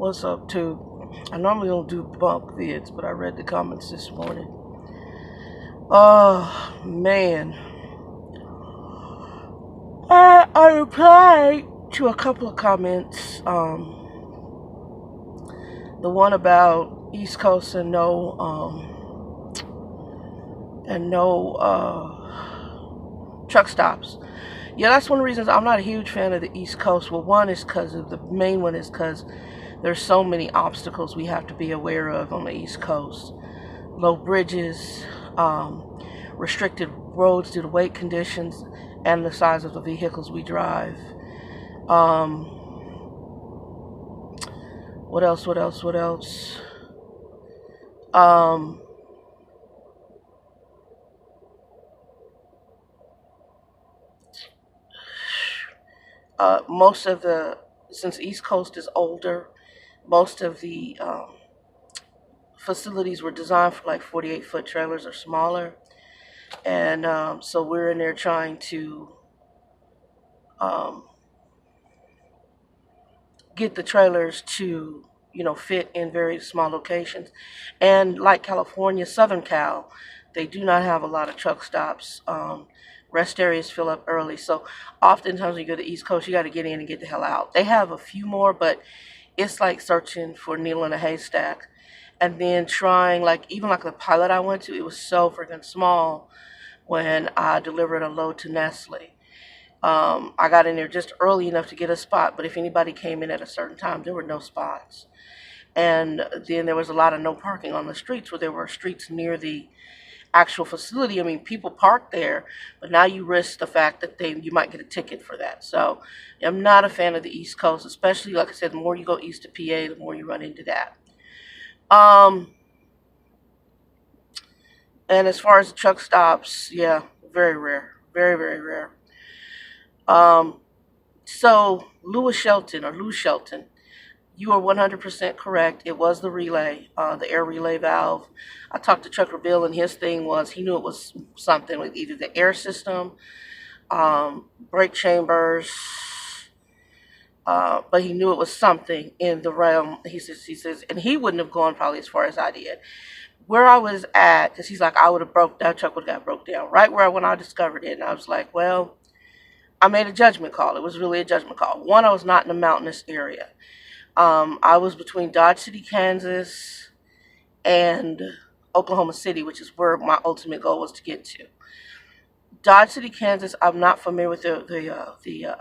What's up, too? I normally don't do bump vids, but I read the comments this morning. Oh, man. I replied to a couple of comments. The one about East Coast and no truck stops. Yeah, that's one of the reasons I'm not a huge fan of the East Coast. Well, one is because of the main one is because there's so many obstacles we have to be aware of on the East Coast. Low bridges, restricted roads due to weight conditions and the size of the vehicles we drive. What else? Most of the, since East Coast is older, most of the facilities were designed for like 48-foot trailers or smaller. And so we're in there trying to get the trailers to, fit in very small locations. And like California, Southern Cal, they do not have a lot of truck stops. Rest areas fill up early. So oftentimes when you go to the East Coast, you got to get in and get the hell out. They have a few more, but it's like searching for a needle in a haystack. And then trying, even the pilot I went to, it was so freaking small when I delivered a load to Nestle. I got in there just early enough to get a spot, but if anybody came in at a certain time, there were no spots. And then there was a lot of no parking on the streets where there were streets near the actual facility. I mean, people park there, but now you risk the fact that you might get a ticket for that. So I'm not a fan of the East Coast, especially, like I said, the more you go east of PA, the more you run into that. And as far as the truck stops, yeah, very rare. Very, very rare. So Lou Shelton, you are 100% correct. It was the relay, the air relay valve. I talked to Trucker Bill, and his thing was he knew it was something with either the air system, brake chambers, but he knew it was something in the realm. He says, and he wouldn't have gone probably as far as I did. Where I was at, because he's like, that truck would have got broke down right when I discovered it. And I was like, well, I made a judgment call. It was really a judgment call. One, I was not in a mountainous area. I was between Dodge City, Kansas, and Oklahoma City, which is where my ultimate goal was to get to. Dodge City, Kansas, I'm not familiar with the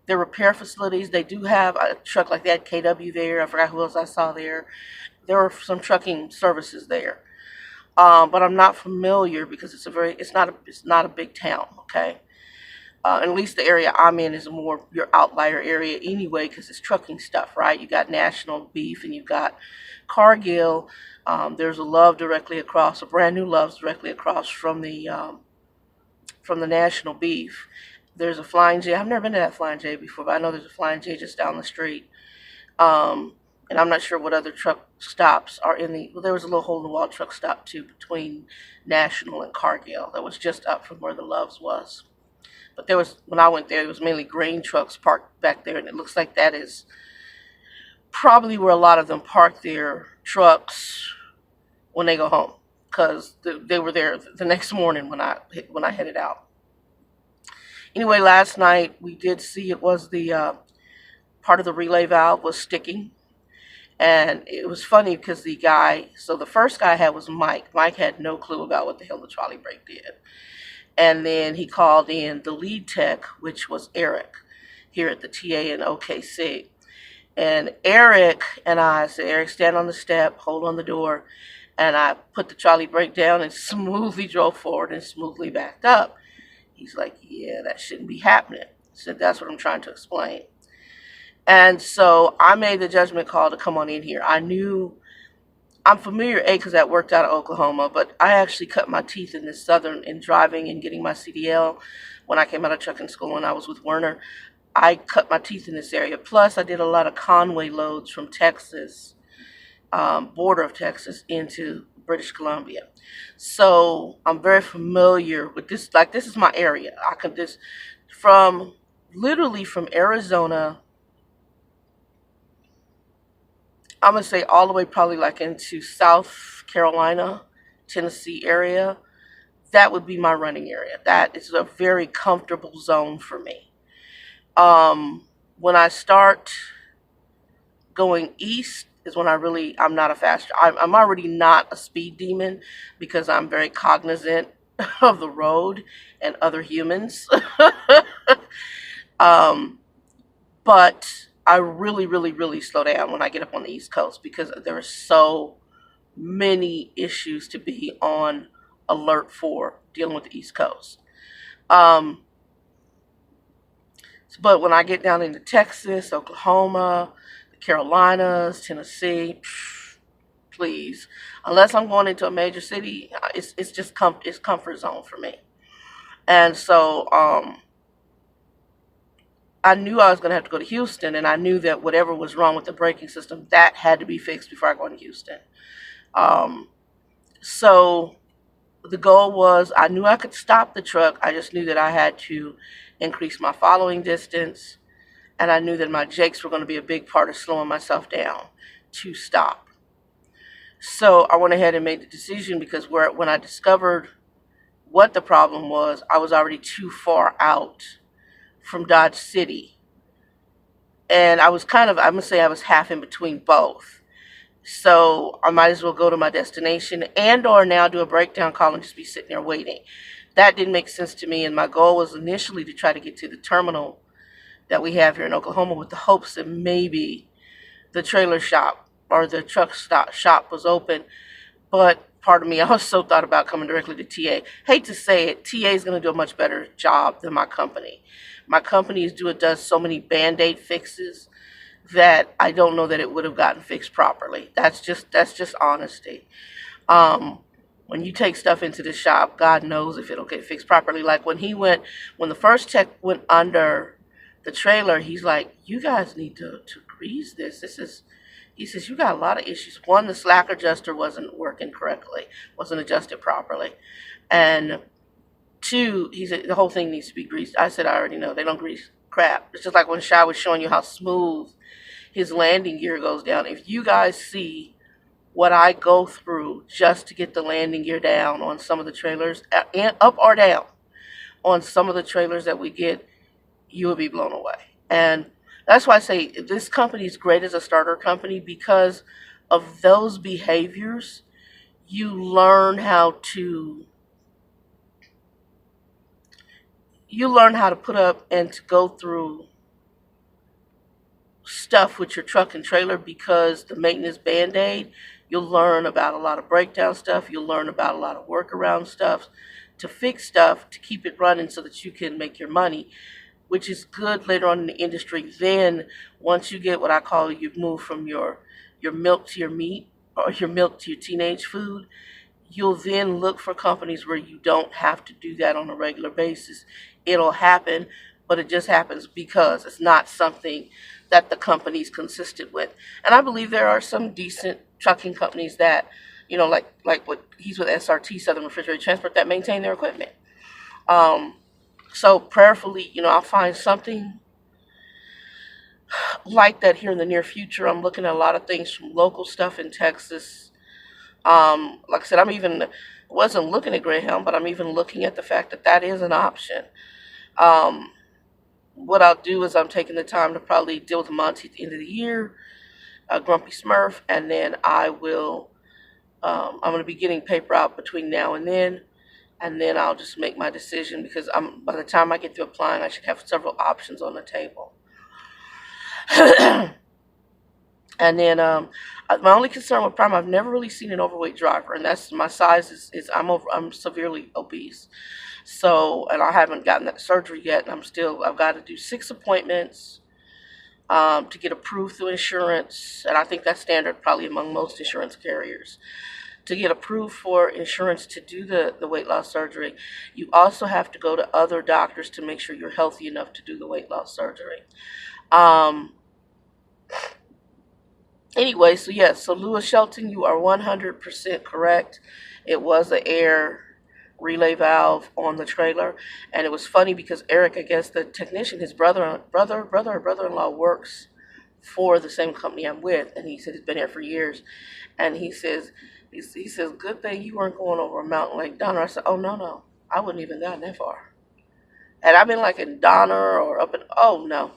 repair facilities. They do have a truck like that, KW there. I forgot who else I saw there. There were some trucking services there. But I'm not familiar because it's not a big town, okay? At least the area I'm in is more your outlier area anyway, because it's trucking stuff, right? You got National Beef and you've got Cargill. There's a brand new Love's directly across from the National Beef. There's a Flying J. I've never been to that Flying J before, but I know there's a Flying J just down the street. And I'm not sure what other truck stops are there was a little hole-in-the-wall truck stop too between National and Cargill that was just up from where the Love's was. But when I went there was mainly grain trucks parked back there, and it looks like that is probably where a lot of them park their trucks when they go home, because they were there the next morning when I headed out. Anyway, last night we did see it was the part of the relay valve was sticking, and it was funny because the first guy I had was Mike. Mike had no clue about what the hell the trolley brake did. And then he called in the lead tech, which was Eric, here at the TA in OKC. And Eric and I said, Eric, stand on the step, hold on the door. And I put the trolley brake down and smoothly drove forward and smoothly backed up. He's like, yeah, that shouldn't be happening. I said, that's what I'm trying to explain. And so I made the judgment call to come on in here. I'm familiar, because that worked out of Oklahoma, but I actually cut my teeth in this in driving and getting my CDL when I came out of trucking school when I was with Werner. I cut my teeth in this area. Plus, I did a lot of Conway loads from Texas, border of Texas, into British Columbia. So I'm very familiar with this. This is my area. I can just, literally from Arizona I'm going to say all the way probably like into South Carolina, Tennessee area. That would be my running area. That is a very comfortable zone for me. When I start going east is when I'm not a fast. I'm already not a speed demon because I'm very cognizant of the road and other humans. um, but I really, really, really slow down when I get up on the East Coast because there are so many issues to be on alert for dealing with the East Coast. Um, but when I get down into Texas, Oklahoma, the Carolinas, Tennessee, please, unless I'm going into a major city, it's just it's comfort zone for me. And so I knew I was going to have to go to Houston, and I knew that whatever was wrong with the braking system, that had to be fixed before I go to Houston. So the goal was, I knew I could stop the truck. I just knew that I had to increase my following distance, and I knew that my jakes were going to be a big part of slowing myself down to stop. So I went ahead and made the decision because when I discovered what the problem was, I was already too far out from Dodge City. And I was I'm going to say I was half in between both. So I might as well go to my destination and or now do a breakdown call and just be sitting there waiting. That didn't make sense to me, and my goal was initially to try to get to the terminal that we have here in Oklahoma with the hopes that maybe the trailer shop or the truck shop was open. But part of me also thought about coming directly to TA. Hate to say it, TA is going to do a much better job than my company. My company does so many Band-Aid fixes that I don't know that it would have gotten fixed properly. That's just honesty. When you take stuff into the shop, God knows if it'll get fixed properly. Like when the first tech went under the trailer, he's like, you guys need to grease this. He says, you got a lot of issues. One, the slack adjuster wasn't working correctly, wasn't adjusted properly. And two, he said, the whole thing needs to be greased. I said, I already know. They don't grease crap. It's just like when Shai was showing you how smooth his landing gear goes down. If you guys see what I go through just to get the landing gear down on some of the trailers, and up or down, on some of the trailers that we get, you will be blown away. And that's why I say this company is great as a starter company because of those behaviors. You learn how to put up and to go through stuff with your truck and trailer because the maintenance Band-Aid, you'll learn about a lot of breakdown stuff. You'll learn about a lot of workaround stuff to fix stuff, to keep it running so that you can make your money, which is good later on in the industry. Then once you get what I call, you move from your milk to your meat or your milk to your teenage food, you'll then look for companies where you don't have to do that on a regular basis. It'll happen, but it just happens because it's not something that the company's consistent with. And I believe there are some decent trucking companies that, like what he's with SRT, Southern Refrigerated Transport, that maintain their equipment. So prayerfully, I'll find something like that here in the near future. I'm looking at a lot of things from local stuff in Texas. Like I said, wasn't looking at Greyhound, but I'm even looking at the fact that that is an option. What I'll do is I'm taking the time to probably deal with Monty at the end of the year, Grumpy Smurf, and then I'm going to be getting paper out between now and then I'll just make my decision because by the time I get through applying, I should have several options on the table. And then my only concern with Prime, I've never really seen an overweight driver, and that's my size is I'm severely obese. So, and I haven't gotten that surgery yet, and I've got to do 6 appointments to get approved through insurance, and I think that's standard probably among most insurance carriers. To get approved for insurance to do the weight loss surgery, you also have to go to other doctors to make sure you're healthy enough to do the weight loss surgery. Anyway, so Lewis Shelton, you are 100% correct. It was an air relay valve on the trailer, and it was funny because Eric, I guess the technician, his brother-in-law works for the same company I'm with, and he said he's been here for years, and he says, good thing you weren't going over a mountain like Donner. I said, oh no, I wouldn't even gotten that far. Had I been like in Donner or up in, oh no,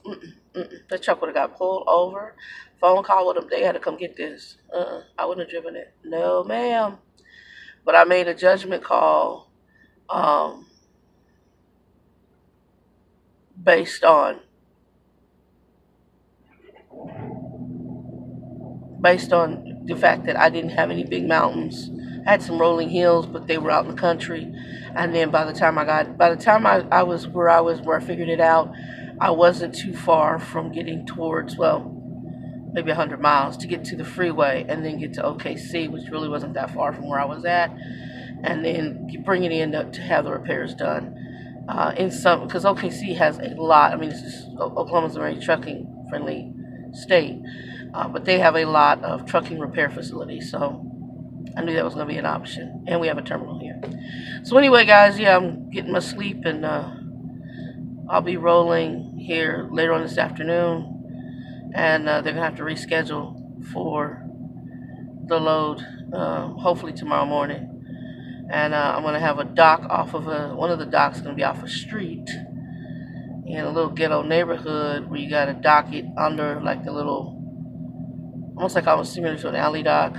the truck would have got pulled over. Phone call with them, they had to come get this. I wouldn't have driven it. No, ma'am. But I made a judgment call based on the fact that I didn't have any big mountains. I had some rolling hills, but they were out in the country. And then by the time I was where I figured it out, I wasn't too far from getting towards, well, maybe 100 miles to get to the freeway and then get to OKC, which really wasn't that far from where I was at, and then bring it in to have the repairs done. Because OKC has a lot. I mean, Oklahoma's a very trucking friendly state, but they have a lot of trucking repair facilities. So I knew that was going to be an option, and we have a terminal here. So anyway, guys, yeah, I'm getting my sleep, and I'll be rolling here later on this afternoon, and they're going to have to reschedule for the load, hopefully tomorrow morning. And I'm going to have a dock off of one of the docks going to be off a street in a little ghetto neighborhood where you got to dock it under like the little, almost like almost similar to an alley dock,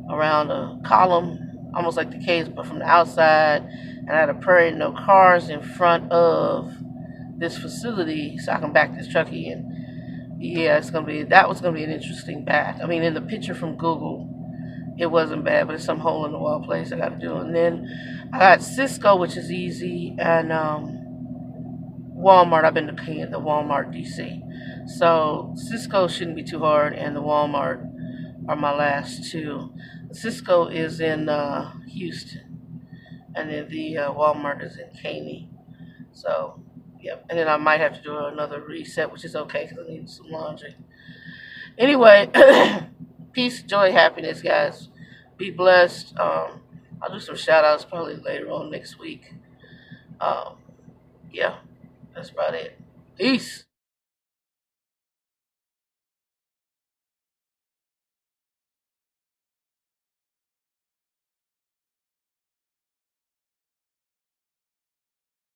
around a column, almost like the caves, but from the outside. And I had to parade no cars in front of this facility so I can back this truck in. Yeah, that was gonna be an interesting back. I mean, in the picture from Google, it wasn't bad, but it's some hole in the wall place I got to do. And then I got Cisco, which is easy, and Walmart. I've been to the Walmart DC, so Cisco shouldn't be too hard, and the Walmart are my last two. Cisco is in Houston, and then the Walmart is in Caney. So, yep. And then I might have to do another reset, which is okay because I need some laundry. Anyway, peace, joy, happiness, guys. Be blessed. I'll do some shout outs probably later on next week. Yeah, that's about it. Peace.